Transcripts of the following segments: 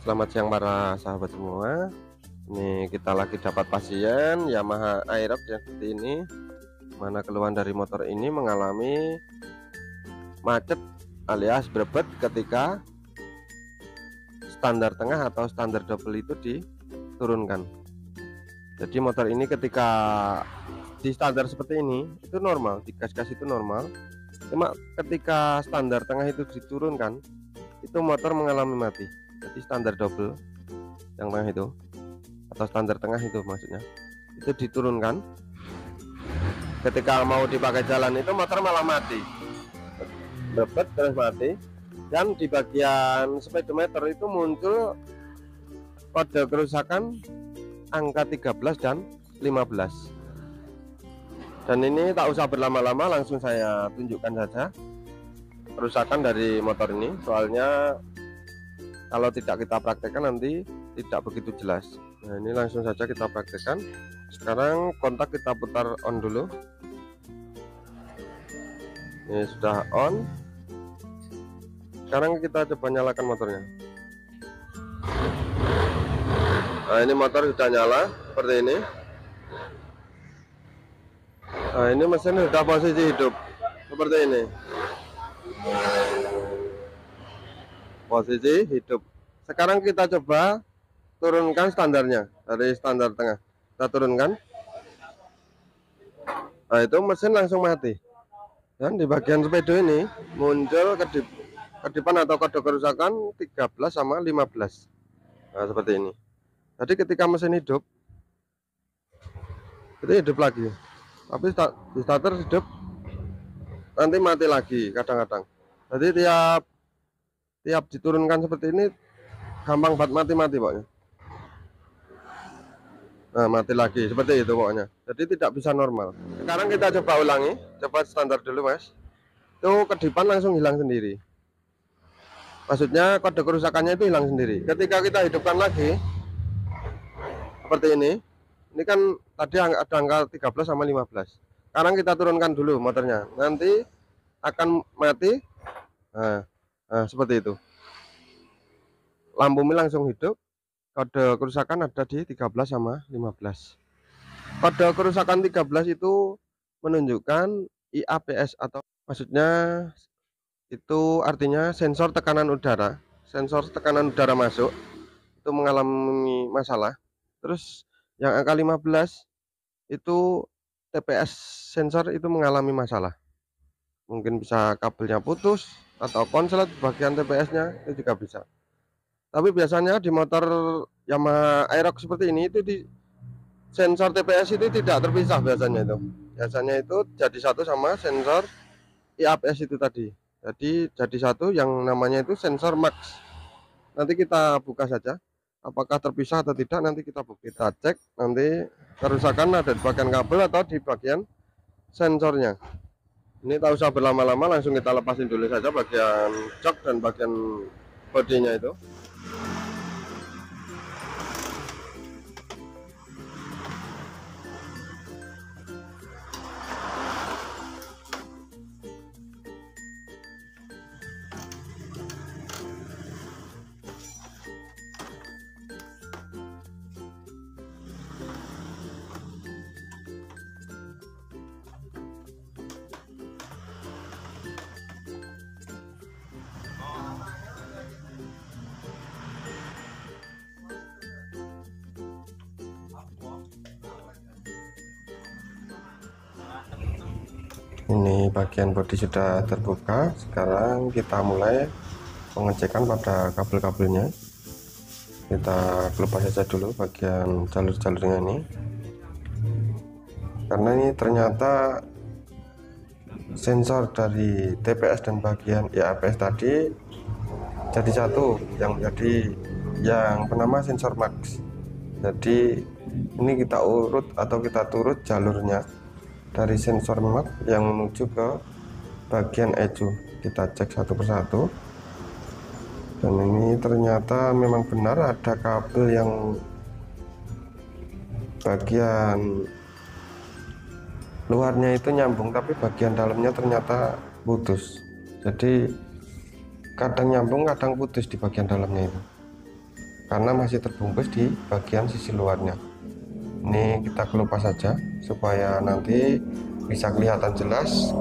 Selamat siang para sahabat semua. Ini kita lagi dapat pasien Yamaha Aerox yang seperti ini, mana keluhan dari motor ini mengalami macet alias berbet ketika standar tengah atau standar double itu diturunkan. Jadi motor ini ketika di standar seperti ini itu normal, di gas-gas itu normal. Cuma ketika standar tengah itu diturunkan, itu motor mengalami mati. Jadi standar double yang tengah itu atau standar tengah itu maksudnya itu diturunkan, ketika mau dipakai jalan itu motor malah mati, berbet terus mati. Dan di bagian speedometer itu muncul kode kerusakan angka 13 dan 15. Dan ini tak usah berlama-lama, langsung saya tunjukkan saja kerusakan dari motor ini, soalnya kalau tidak kita praktekkan nanti tidak begitu jelas. Nah, ini langsung saja kita praktekkan. Sekarang kontak kita putar on dulu. Ini sudah on. Sekarang kita coba nyalakan motornya. Nah, ini motor sudah nyala seperti ini. Nah, ini mesin sudah posisi hidup seperti ini. Posisi hidup. Sekarang kita coba turunkan standarnya dari standar tengah. Kita turunkan. Nah, itu mesin langsung mati. Dan di bagian speedo ini muncul kedipan atau kode kerusakan 13 sama 15. Nah, seperti ini. Jadi ketika mesin hidup itu hidup lagi. Tapi di starter hidup, nanti mati lagi kadang-kadang. Jadi tiap diturunkan seperti ini gampang banget mati pokoknya. Nah, mati lagi seperti itu pokoknya. Jadi tidak bisa normal. Sekarang kita coba ulangi, coba standar dulu Mas. Itu kedipan langsung hilang sendiri. Maksudnya kode kerusakannya itu hilang sendiri. Ketika kita hidupkan lagi seperti ini kan tadi ada angka 13 sama 15. Sekarang kita turunkan dulu motornya, nanti akan mati. Nah, seperti itu. Lampu langsung hidup. Kode kerusakan ada di 13 sama 15. Kode kerusakan 13 itu menunjukkan IAPS, atau maksudnya itu artinya sensor tekanan udara. Sensor tekanan udara masuk itu mengalami masalah. Terus yang angka 15 itu TPS sensor itu mengalami masalah. Mungkin bisa kabelnya putus atau konslet bagian TPS-nya, itu juga bisa. Tapi biasanya di motor Yamaha Aerox seperti ini itu di sensor TPS itu tidak terpisah biasanya itu. Biasanya itu jadi satu sama sensor IAPS itu tadi. Jadi jadi satu yang namanya itu sensor max. Nanti kita buka saja apakah terpisah atau tidak, nanti kita cek nanti kerusakan ada di bagian kabel atau di bagian sensornya. Ini tak usah berlama-lama, langsung kita lepasin dulu saja bagian jok dan bagian bodinya itu. Ini bagian bodi sudah terbuka. Sekarang kita mulai pengecekan pada kabel-kabelnya. Kita lepas saja dulu bagian jalur-jalurnya ini, karena ini ternyata sensor dari TPS dan bagian IAPS tadi jadi satu, yang menjadi yang bernama sensor max. Jadi ini kita urut atau kita turut jalurnya dari sensor max yang menuju ke bagian ECU. Kita cek satu persatu, dan ini ternyata memang benar ada kabel yang bagian luarnya itu nyambung, tapi bagian dalamnya ternyata putus. Jadi kadang nyambung kadang putus di bagian dalamnya itu. karena masih terbungkus di bagian sisi luarnya. Ini kita kelupas saja supaya nanti bisa kelihatan jelas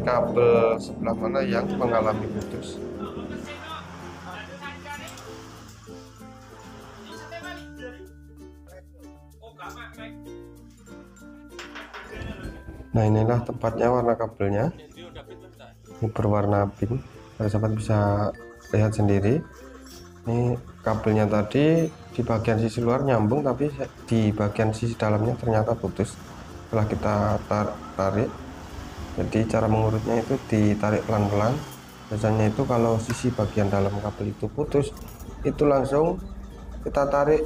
kabel sebelah mana yang mengalami putus. Nah, inilah tempatnya warna kabelnya. Ini berwarna pink. Sahabat bisa lihat sendiri. Ini kabelnya tadi di bagian sisi luar nyambung, tapi di bagian sisi dalamnya ternyata putus. Setelah kita tarik, jadi cara mengurutnya itu ditarik pelan-pelan. Biasanya itu kalau sisi bagian dalam kabel itu putus, itu langsung kita tarik,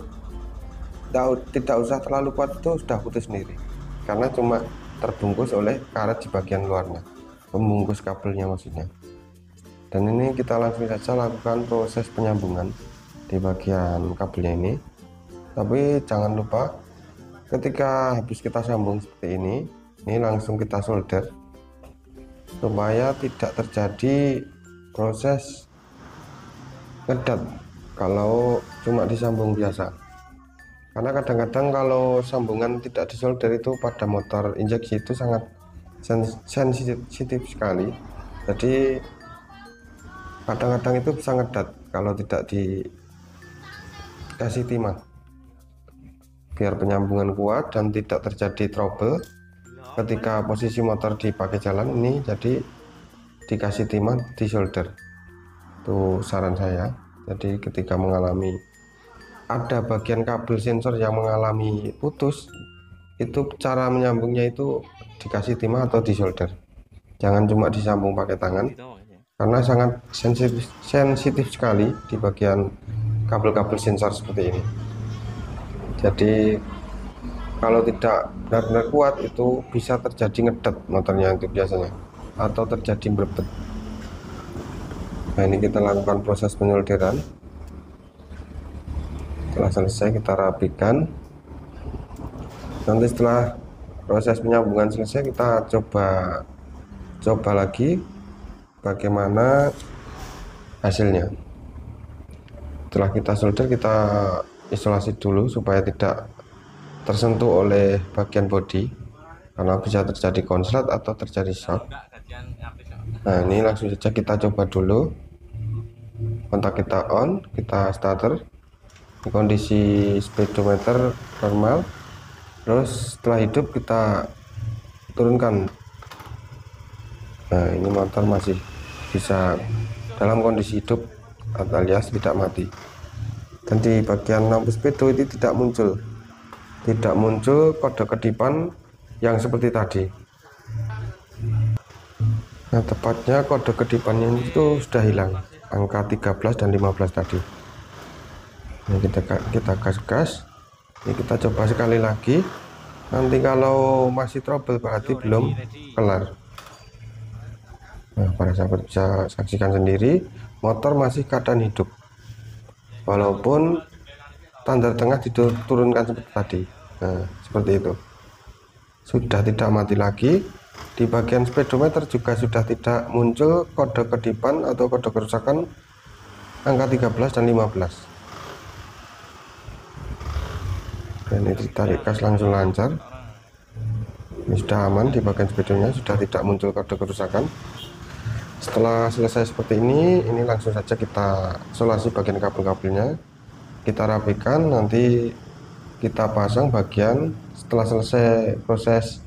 tidak usah terlalu kuat, itu sudah putus sendiri, karena cuma terbungkus oleh karet di bagian luarnya, pembungkus kabelnya maksudnya. Dan ini kita langsung saja lakukan proses penyambungan di bagian kabelnya ini. Tapi jangan lupa ketika habis kita sambung seperti ini langsung kita solder supaya tidak terjadi proses ngedat kalau cuma disambung biasa. Karena kadang-kadang kalau sambungan tidak disolder itu pada motor injeksi itu sangat sensitif sekali. Jadi kadang-kadang itu bisa ngedat kalau tidak dikasih timah. Biar penyambungan kuat dan tidak terjadi trouble ketika posisi motor dipakai jalan ini, jadi dikasih timah, disolder. Itu saran saya. Jadi ketika mengalami ada bagian kabel sensor yang mengalami putus, itu cara menyambungnya itu dikasih timah atau disolder. Jangan cuma disambung pakai tangan, karena sangat sensitif sekali di bagian kabel-kabel sensor seperti ini. Jadi kalau tidak benar-benar kuat itu bisa terjadi ngedet motornya itu biasanya, atau terjadi berbet. Nah, ini kita lakukan proses penyolderan. Setelah selesai kita rapikan. Nanti setelah proses penyambungan selesai kita coba lagi bagaimana hasilnya. Setelah kita solder, kita isolasi dulu supaya tidak tersentuh oleh bagian bodi, karena bisa terjadi konslet atau terjadi shock. Nah, ini langsung saja kita coba dulu. Kontak kita on, kita starter. Kondisi speedometer normal. Terus setelah hidup kita turunkan. Nah, ini motor masih bisa dalam kondisi hidup alias tidak mati. Dan di bagian lampu speedo itu tidak muncul kode kedipan yang seperti tadi. Nah, tepatnya kode kedipannya itu sudah hilang, angka 13 dan 15 tadi. Ini kita gas. Ini kita coba sekali lagi. Nanti kalau masih trouble berarti belum kelar. Nah, para sahabat bisa saksikan sendiri, motor masih keadaan hidup, walaupun tanda tengah diturunkan seperti tadi. Nah, seperti itu, sudah tidak mati lagi. Di bagian speedometer juga sudah tidak muncul kode kedipan atau kode kerusakan angka 13 dan 15. Dan ini ditarik gas langsung lancar. Ini sudah aman, di bagian speedonya sudah tidak muncul kode kerusakan. Setelah selesai seperti ini langsung saja kita isolasi bagian kabel-kabelnya, kita rapikan, nanti kita pasang bagian. Setelah selesai proses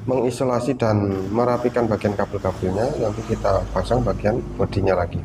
mengisolasi dan merapikan bagian kabel-kabelnya, nanti kita pasang bagian bodinya lagi.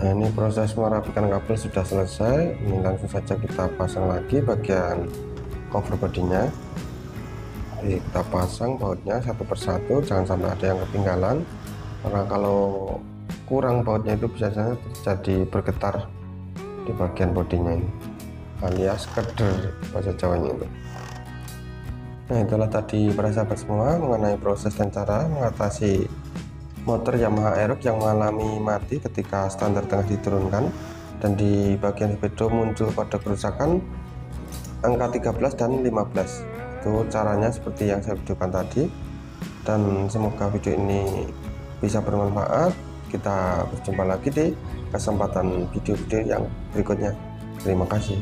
Nah, ini proses merapikan kabel sudah selesai. Ini langsung saja kita pasang lagi bagian cover bodinya. kita pasang bautnya satu persatu, jangan sampai ada yang ketinggalan, karena kalau kurang bautnya itu bisa saja terjadi bergetar di bagian bodinya ini, alias keder bahasa Jawanya itu. Nah, itulah tadi para sahabat semua mengenai proses dan cara mengatasi motor Yamaha Aerox yang mengalami mati ketika standar tengah diturunkan, dan di bagian speedo muncul kode kerusakan angka 13 dan 15. Itu caranya seperti yang saya videokan tadi, dan semoga video ini bisa bermanfaat. Kita berjumpa lagi di kesempatan video-video yang berikutnya. Terima kasih.